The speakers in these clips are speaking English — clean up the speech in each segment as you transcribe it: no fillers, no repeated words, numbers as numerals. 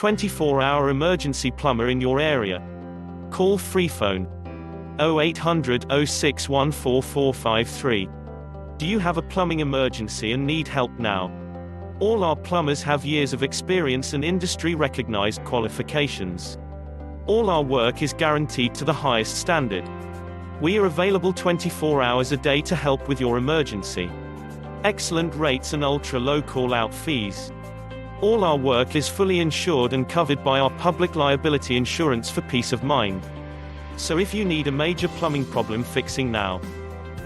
24-hour emergency plumber in your area. Call free phone 0800 0614453. Do you have a plumbing emergency and need help now? All our plumbers have years of experience and industry-recognized qualifications. All our work is guaranteed to the highest standard. We are available 24 hours a day to help with your emergency. Excellent rates and ultra-low call-out fees. All our work is fully insured and covered by our public liability insurance for peace of mind. So if you need a major plumbing problem fixing now,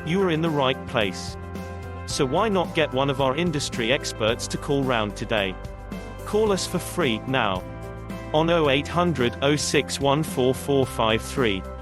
you are in the right place. So why not get one of our industry experts to call round today? Call us for free, now, on 0800 0614453.